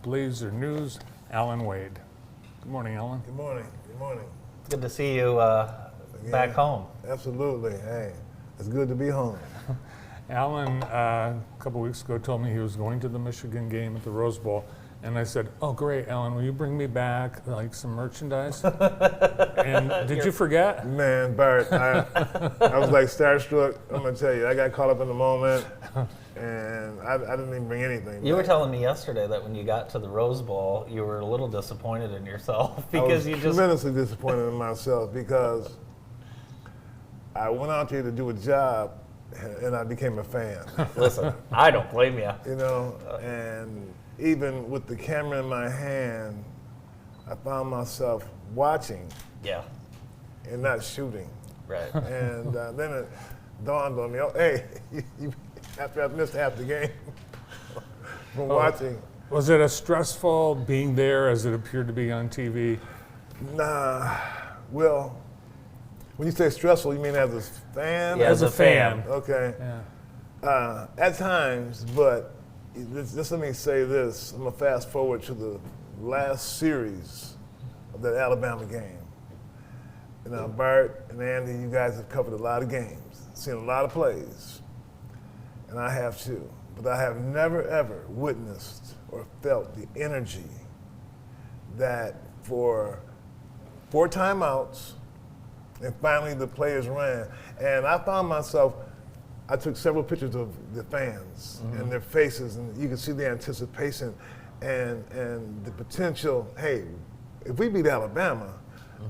Blazer News, Alan Wade. Good morning, Alan. Good morning. Good morning. Good to see you back home. Absolutely. Hey, it's good to be home. Alan, a couple weeks ago, told me he was going to the Michigan game at the Rose Bowl, and I said, "Oh, great, Alan, will you bring me back like some merchandise?" And did you forget? Man, Bart, I was like starstruck. I'm gonna tell you, I got caught up in the moment, and I didn't even bring anything. You were telling me yesterday that when you got to the Rose Bowl, you were a little disappointed in yourself because I you was just tremendously disappointed in myself because I went out there to do a job, and I became a fan. listen. I don't blame you. You know, and even with the camera in my hand, I found myself watching Yeah, and not shooting. right. And then it dawned on me, oh, hey, after I missed half the game from watching. Was it as stressful being there as it appeared to be on TV? Nah, well, when you say stressful, you mean as a fan? Yeah, as a fan. Okay. Yeah. At times, but just let me say this. I'm going to fast forward to the last series of that Alabama game. You know, Bart and Andy, you guys have covered a lot of games, seen a lot of plays, and I have too. But I have never, ever witnessed or felt the energy that for 4 timeouts, and finally the players ran. And I found myself, I took several pictures of the fans and their faces, and you can see the anticipation and the potential. Hey, if we beat Alabama,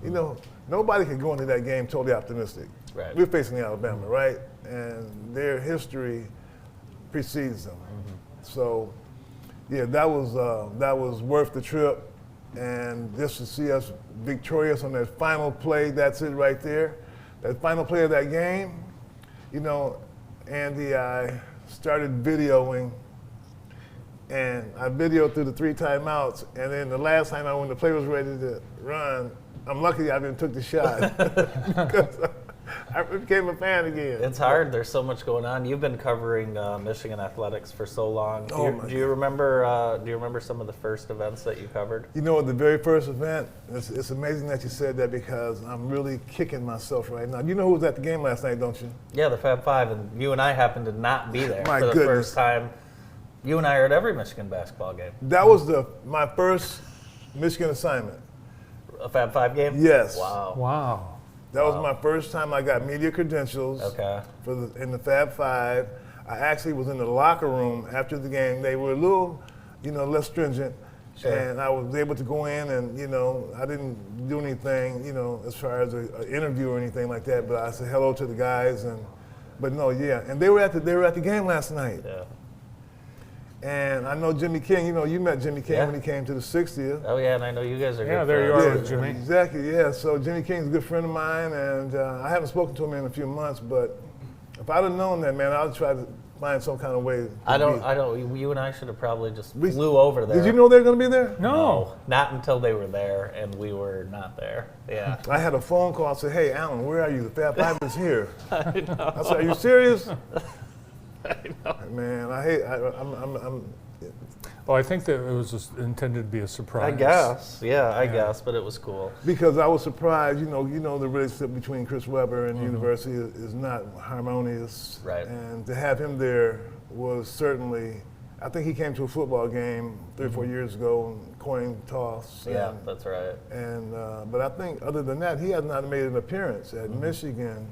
you know, nobody could go into that game totally optimistic. Right. We're facing Alabama, right? And their history precedes them. So, yeah, that was worth the trip. And just to see us victorious on that final play, that's it right there. That final play of that game, you know, Andy, I started videoing, and I videoed through the 3 timeouts, and then the last time when the play was ready to run, I'm lucky I didn't took the shot because I became a fan again. It's hard. There's so much going on. You've been covering Michigan athletics for so long. Oh, Do you remember some of the first events that you covered? You know, the very first event, it's amazing that you said that because I'm really kicking myself right now. You know who was at the game last night, don't you? Yeah, the Fab Five, and you and I happened to not be there My for the goodness. first time. You and I are at every Michigan basketball game. That was my first Michigan assignment. A Fab Five game? Yes. Wow. Wow. That was my first time I got media credentials Okay. in the Fab Five. I actually was in the locker room after the game. They were a little, less stringent. Sure. And I was able to go in and, I didn't do anything, as far as an interview or anything like that, but I said hello to the guys but no, yeah. And they were at the game last night. Yeah. And I know Jimmy King, you met Jimmy King when he came to the 60th. Oh yeah, and I know you guys are good. Yeah, there you friends. are with Jimmy. Exactly, yeah. So Jimmy King's a good friend of mine, and I haven't spoken to him in a few months, but if I'd have known that, man, I'd try to find some kind of way. I don't. You and I should have probably just flew over there. Did you know they were going to be there? No. Not until they were there, and we were not there. Yeah. I had a phone call and said, "Hey, Alan, where are you? The Fab Five is here." I said, "Are you serious?" I know. Man, I'm Oh, I think that it was just intended to be a surprise. I guess. Yeah, I guess, but it was cool. because I was surprised. The relationship between Chris Webber and the university is not harmonious. Right. And to have him there was certainly. I think he came to a football game 3 or 4 years ago, coin toss. Yeah, that's right. And but I think other than that, he has not made an appearance at Michigan.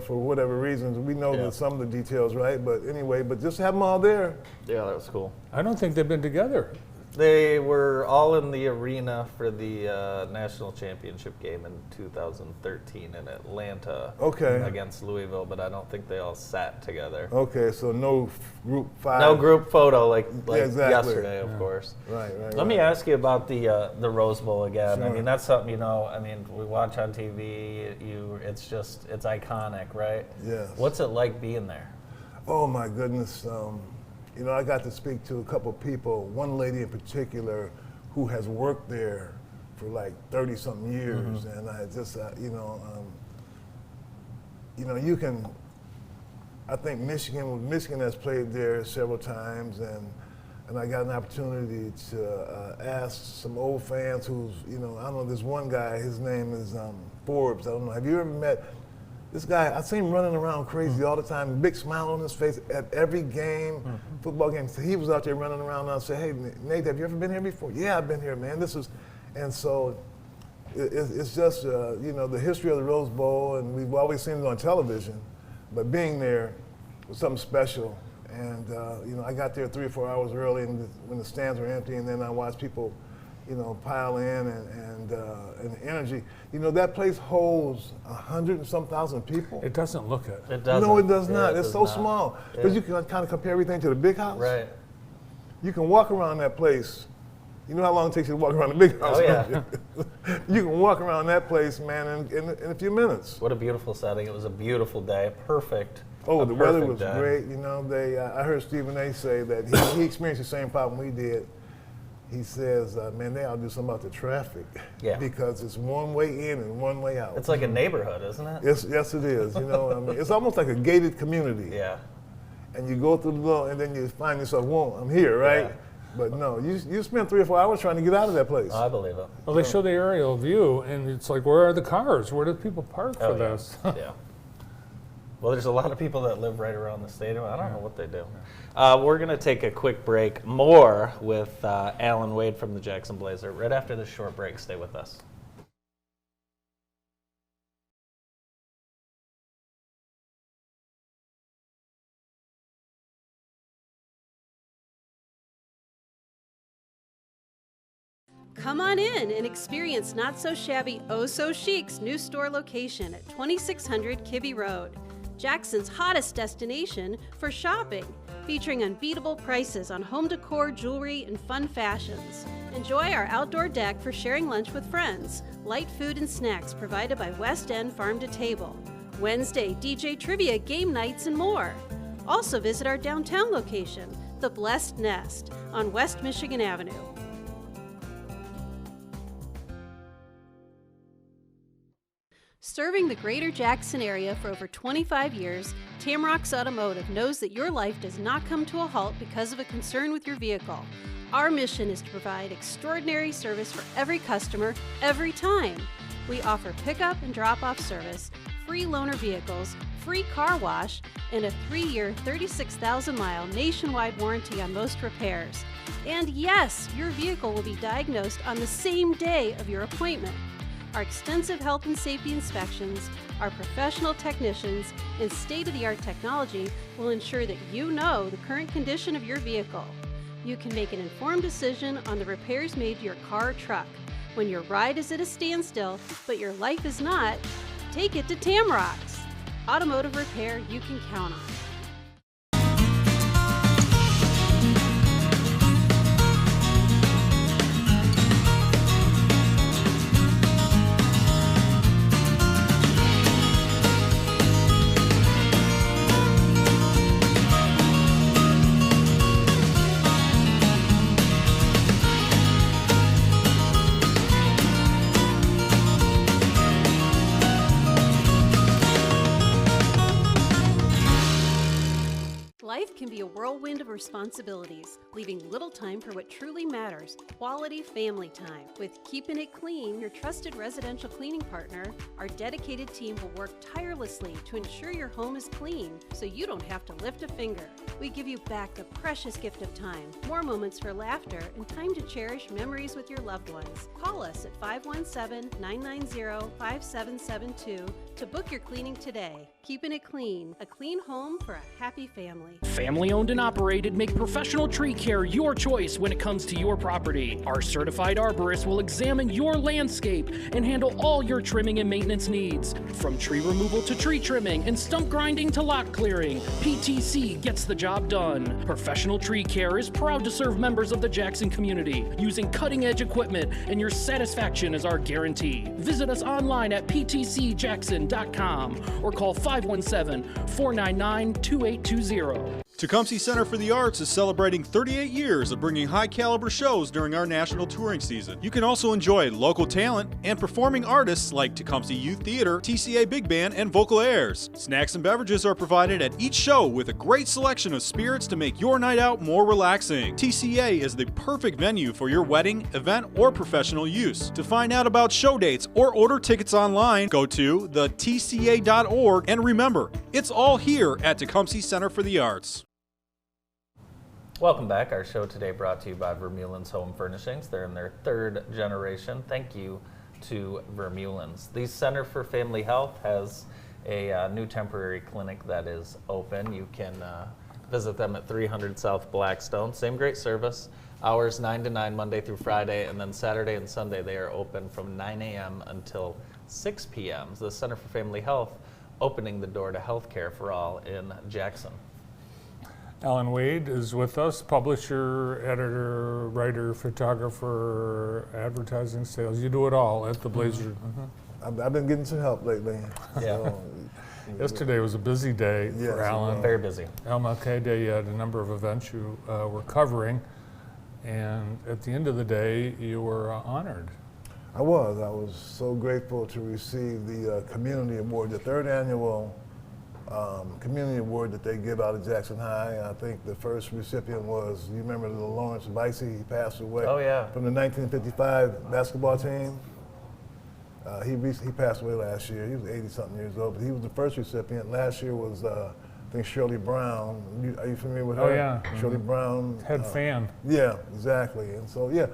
For whatever reasons, we know Yeah. that some of the details, right? But anyway, just have them all there. Yeah, that was cool. I don't think they've been together. They were all in the arena for the national championship game in 2013 in Atlanta Okay. against Louisville, but I don't think they all sat together. Okay, so no group 5. No group photo like exactly. yesterday, of course. Right. Let me ask you about the Rose Bowl again. I Sure. mean, that's something we watch on TV. It's iconic, right? Yes. What's it like being there? Oh my goodness. I got to speak to a couple people. One lady in particular who has worked there for like 30-something years, and I just, you can. I think Michigan has played there several times, and and I got an opportunity to ask some old fans who's, I don't know, this one guy, his name is Forbes. I don't know, have you ever met this guy? I see him running around crazy all the time, big smile on his face at every game, football game. So he was out there running around, and I said, hey, Nate, have you ever been here before? Yeah, I've been here, man. And so it's just, the history of the Rose Bowl, and we've always seen it on television, but being there was something special. And, I got there 3 or 4 hours early when the stands were empty, and then I watched people, pile in and the energy. That place holds 100 and some thousand people. It doesn't look it. It doesn't. No, it does Yeah, not. it It's does so not. small. Yeah. Because you can kind of compare everything to the big house. Right. You can walk around that place. You know how long it takes you to walk around the big house? Oh, yeah. You can walk around that place, man, in a few minutes. What a beautiful setting. It was a beautiful day. Perfect. Oh, A the weather perfect was day. great. I heard Stephen A. say that he experienced the same problem we did. He says, man, they ought to do something about the traffic. Yeah. Because it's one way in and one way out. It's like a neighborhood, isn't it? Yes, it is. It's almost like a gated community. Yeah. And you go through the door, and then you find yourself, whoa, I'm here, right? Yeah. But no, you spend 3 or 4 hours trying to get out of that place. I believe it. Well, they show the aerial view, and it's like, where are the cars? Where do people park for Oh, yeah. this? Yeah. Well, there's a lot of people that live right around the stadium. I don't know what they do. We're going to take a quick break. More with Alan Wade from the Jackson Blazer right after this short break. Stay with us. Come on in and experience Not So Shabby, Oh So Chic's new store location at 2600 Kibbe Road, Jackson's hottest destination for shopping, featuring unbeatable prices on home decor, jewelry, and fun fashions. Enjoy our outdoor deck for sharing lunch with friends, light food and snacks provided by West End Farm to Table, Wednesday DJ trivia game nights, and more. Also visit our downtown location, The Blessed Nest, on West Michigan Avenue. Serving the greater Jackson area for over 25 years, Tamrock's Automotive knows that your life does not come to a halt because of a concern with your vehicle. Our mission is to provide extraordinary service for every customer, every time. We offer pickup and drop-off service, free loaner vehicles, free car wash, and a 3-year, 36,000-mile nationwide warranty on most repairs. And yes, your vehicle will be diagnosed on the same day of your appointment. Our extensive health and safety inspections, our professional technicians, and state-of-the-art technology will ensure that you know the current condition of your vehicle. You can make an informed decision on the repairs made to your car or truck. When your ride is at a standstill, but your life is not, take it to Tamrock's. Automotive repair you can count on. Life can be a whirlwind of responsibilities, leaving little time for what truly matters, quality family time. With Keeping It Clean, your trusted residential cleaning partner, our dedicated team will work tirelessly to ensure your home is clean so you don't have to lift a finger. We give you back the precious gift of time, more moments for laughter, and time to cherish memories with your loved ones. Call us at 517-990-5772 to book your cleaning today. Keeping It Clean, a clean home for a happy family. Family owned and operated, make professional tree care your choice when it comes to your property. Our certified arborist will examine your landscape and handle all your trimming and maintenance needs. From tree removal to tree trimming and stump grinding to lot clearing, PTC gets the job done. Professional Tree Care is proud to serve members of the Jackson community using cutting edge equipment, and your satisfaction is our guarantee. Visit us online at ptcjackson.com or call 517-499-2820. Tecumseh Center for the Arts is celebrating 38 years of bringing high-caliber shows during our national touring season. You can also enjoy local talent and performing artists like Tecumseh Youth Theater, TCA Big Band, and Vocal Airs. Snacks and beverages are provided at each show with a great selection of spirits to make your night out more relaxing. TCA is the perfect venue for your wedding, event, or professional use. To find out about show dates or order tickets online, go to thetca.org, and remember, it's all here at Tecumseh Center for the Arts. Welcome back. Our show today brought to you by Vermeulen's Home Furnishings. They're in their third generation. Thank you to Vermeulen's. The Center for Family Health has a new temporary clinic that is open. You can visit them at 300 South Blackstone. Same great service. Hours 9 to 9 Monday through Friday, and then Saturday and Sunday they are open from 9 a.m. until 6 p.m. The Center for Family Health opening the door to healthcare for all in Jackson. Alan Wade is with us, publisher, editor, writer, photographer, advertising, sales. You do it all at the Blazer. I've been getting some help lately. Yeah. So, Yesterday was a busy day Yes, for it Alan. Very busy. MLK Day, you had a number of events you were covering, and at the end of the day, you were honored. I was so grateful to receive the Community Award, the third annual Community Award that they give out at Jackson High. I think the first recipient was, you remember the Lawrence Vicey, he passed away. Oh, yeah. From the 1955 basketball team. He passed away last year. He was 80-something years old, but he was the first recipient. Last year was, I think, Shirley Brown. Are you familiar with her? Oh, yeah. Shirley Brown. Head fan. Yeah, exactly. And so, yeah,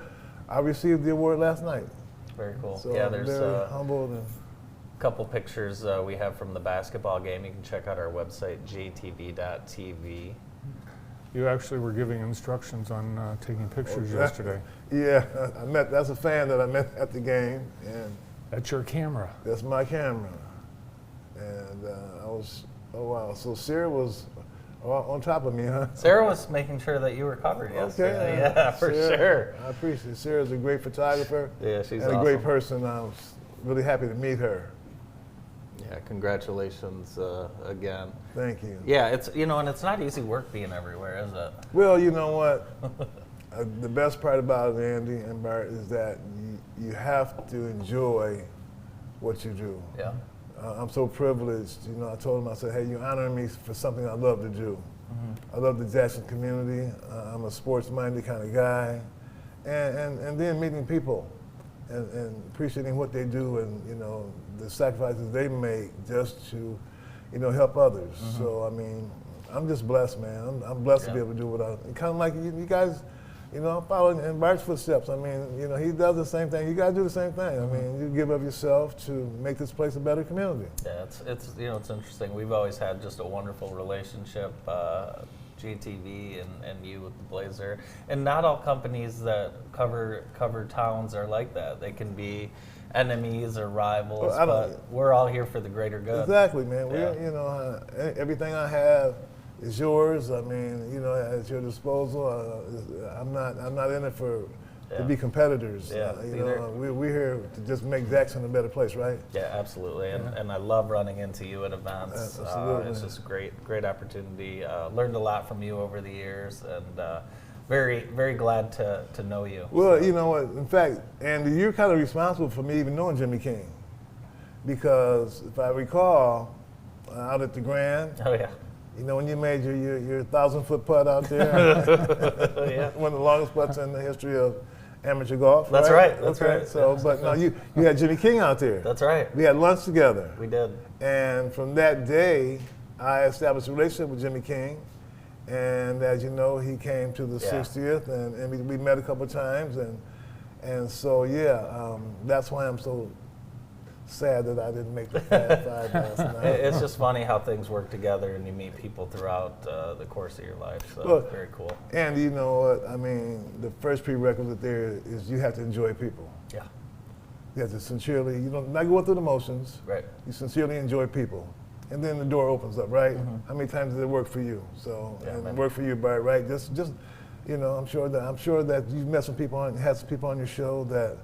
I received the award last night. Very cool. So Yeah, I'm there's very humbled. And couple pictures we have from the basketball game. You can check out our website, jtv.tv. You actually were giving instructions on taking pictures Okay. yesterday. yeah, that's a fan that I met at the game, and That's your camera. that's my camera. And I was, oh wow, so Sarah was on top of me, huh? Sarah was making sure that you were covered yesterday. Yeah, for Sarah, sure. I appreciate it. Sarah's a great photographer. Yeah, she's and awesome. a great person. I was really happy to meet her. Yeah, congratulations again. Thank you. Yeah, it's and it's not easy work being everywhere, is it? Well, you know what? The best part about it, Andy and Bart, is that you have to enjoy what you do. Yeah. I'm so privileged. I told him, I said, hey, you honor me for something I love to do. I love the Jackson community. I'm a sports-minded kind of guy. And then meeting people and appreciating what they do and, the sacrifices they make just to, help others. So, I mean, I'm just blessed, man. I'm blessed to be able to do what kind of like you guys, I'm following in Bart's footsteps. I mean, he does the same thing. You guys do the same thing. I mean, you give of yourself to make this place a better community. Yeah, it's interesting. We've always had just a wonderful relationship, GTV and you with the Blazer. And not all companies that cover towns are like that. They can be enemies or rivals, but we're all here for the greater good. Exactly, man. Yeah. Everything I have is yours. I mean, at your disposal. I'm not in it to be competitors. Yeah, we're here to just make Jackson a better place, right? Yeah, absolutely. And I love running into you at events. Absolutely. It's just a great opportunity. Learned a lot from you over the years, and very, very glad to know you. Well, you know what? In fact, Andy, you're kind of responsible for me even knowing Jimmy King, because if I recall, out at the Grand. Oh yeah. When you made your 1,000-foot putt out there, Yeah. one of the longest putts in the history of amateur golf. That's right. That's okay. right. So, Yeah. but no, you had Jimmy King out there. That's right. We had lunch together. We did. And from that day, I established a relationship with Jimmy King. And as you know, he came to the 60th, and we met a couple of times. And so, that's why I'm so sad that I didn't make the Fab Five last night. It's just funny how things work together and you meet people throughout the course of your life. So Look, very cool. And you know what? I mean, the first prerequisite there is you have to enjoy people. Yeah. You have to sincerely, not go through the motions. Right. You sincerely enjoy people. And then the door opens up, right? How many times did it work for you? So, Yeah, and man. work for you, Bart, right? Just I'm sure that you've met some people had some people on your show that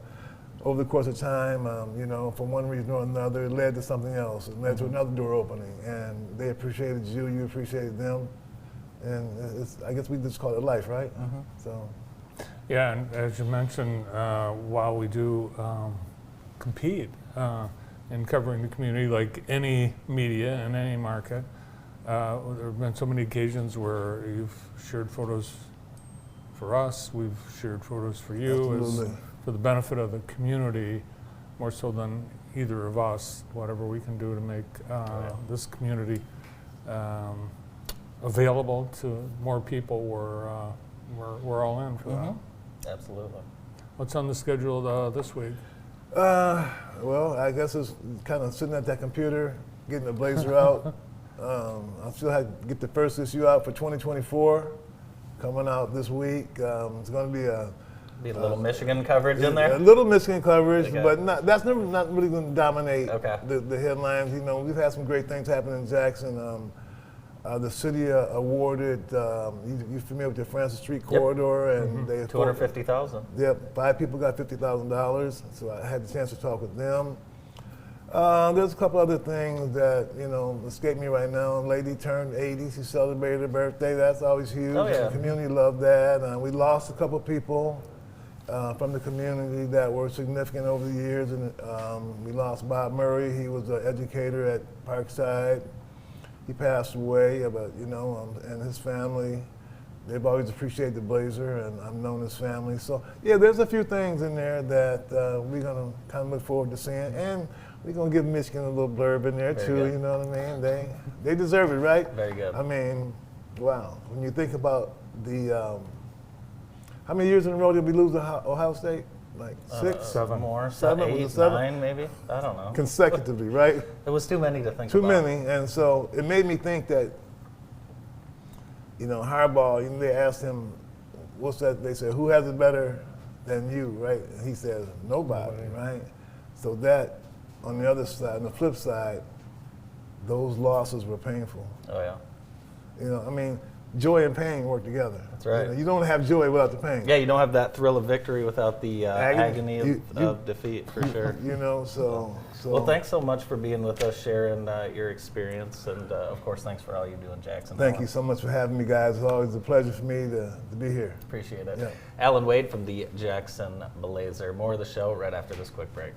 over the course of time, for one reason or another, it led to something else. It led to another door opening. And they appreciated you, you appreciated them. and I guess we just call it life, right? So. Yeah, and as you mentioned, while we do compete in covering the community like any media and any market, there have been so many occasions where you've shared photos for us, we've shared photos for you Absolutely. for the benefit of the community, more so than either of us, whatever we can do to make this community available to more people, we're all in for that. Absolutely. What's on the schedule this week? Well, I guess it's kind of sitting at that computer, getting the Blazer out. I still have to get the first issue out for 2024, coming out this week. It's going to be Be a little Michigan coverage in there. a little Michigan coverage, Okay. but that's not really going to dominate Okay. the headlines. You know, we've had some great things happen in Jackson. The city awarded, you familiar with the Francis Street corridor, and they 250,000. Yep, 5 people got $50,000, so I had the chance to talk with them. There's a couple other things that, escape me right now. A lady turned 80, she celebrated her birthday, that's always huge. Oh, yeah. The community loved that. We lost a couple people from the community that were significant over the years, and we lost Bob Murray, he was an educator at Parkside. He passed away, but and his family, they've always appreciated the Blazer, and I've known his family. So yeah, there's a few things in there that we're gonna kind of look forward to seeing, and we're gonna give Michigan a little blurb in there Very too. good. You know what I mean? They deserve it, right? Very good. I mean, wow. When you think about the how many years in a row did we lose to Ohio State? Like 6, 7. More, Seven, was it 8, seven? 9 maybe. I don't know. consecutively, right? It was too many to think Too about. many, and so it made me think that, Harbaugh, they asked him, what's that? They said, who has it better than you, right? And he says, nobody, right? So that, on the other side, on the flip side, those losses were painful. Oh yeah. Joy and pain work together. That's right. You don't have joy without the pain. Yeah, you don't have that thrill of victory without the agony of, You- of defeat, for sure. So. Well, thanks so much for being with us, sharing your experience, and of course, thanks for all you do in Jackson. Thank Alan. you so much for having me, guys. It's always a pleasure for me to be here. Appreciate it. Yeah. Alan Wade from the Jackson Blazer. More of the show right after this quick break.